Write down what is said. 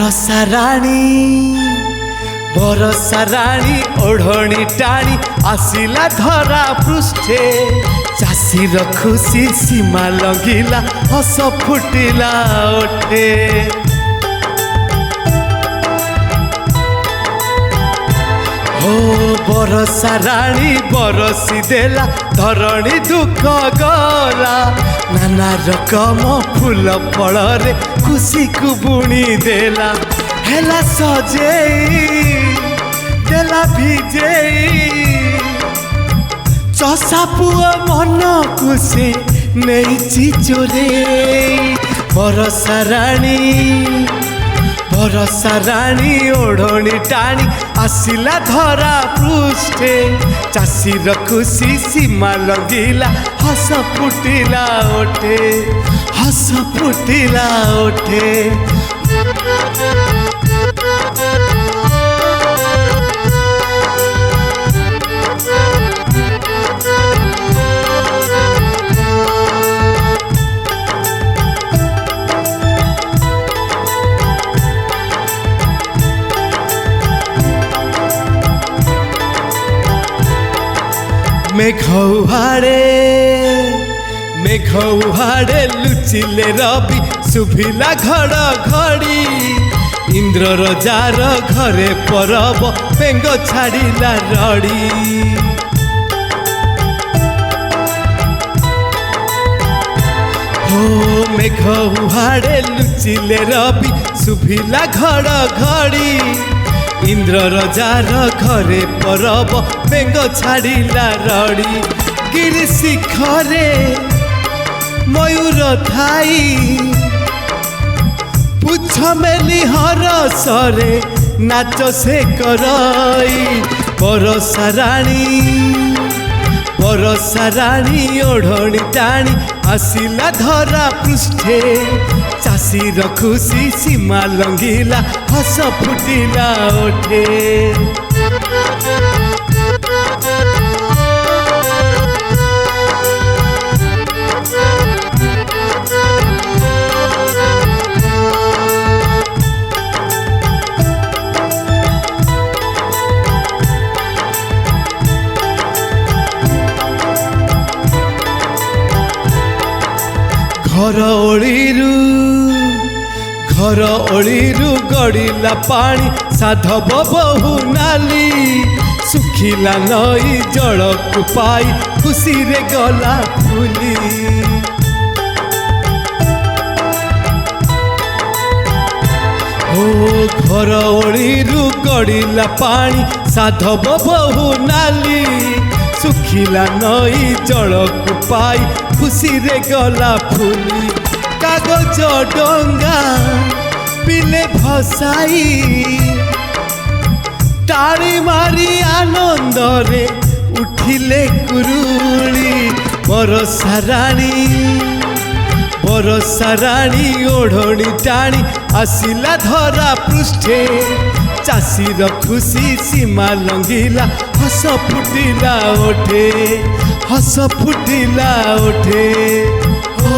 बरसा राणी ओढ़णी टाणी आसिला धरा पृष्ठे चाषीर खुशी सीमा लंघिला हस फुटिला ओठे। हो बरसा राणी बरसी देला धरणी दुख गला नाना रकम फूल फल रे खुशी को बुणी देला हेला सजेई देला भिजेई चषा पुआ मन खुशी नहीं चोरे। बरसा राणी ओढ़णी टाणी आसिला धरा पृष्ठे चाषीर खुशी सीमा लंघिला हस फुटिला ओठे हस फुटिला ओठे। मेघौहाड़े लुचिले रवि शुभिला घड़ी इंद्र रजार घरे परब पेंग छाड़िला रड़ी। हो मेघौहाड़े लुचिले रवि शुभिला घड़ी इंद्र रजार घरे परब पेंग छाड़िला रड़ी। गिरि शिखरे मयूर थाई पुछ मेली हरसरे नाच से करई। बरसा राणी ओढ़णी टाणी आसिला धरा पृष्ठे चाषीर खुशी सीमा लंघिला हस फुटिला ओठे। घर ओळीरू गड़िला पानी साधव बहु नाली सुखिला नई जल को पाई खुशी रे गला फुली। हो घर ओळीरू गड़िला पानी साधव बहु नाली सुखिला नई जल को पाई खुशी रे गला फुली। कागज डंगा पिले भसाई टाणी मारी आनंद रे उठिले कुरुली। बरसा राणी ओढ़णी टाणी आसिला धरा पृष्ठे चाषीर खुशी सीमा लंघिला हस फुटिला ओठे हस फुटिला ओठे। हो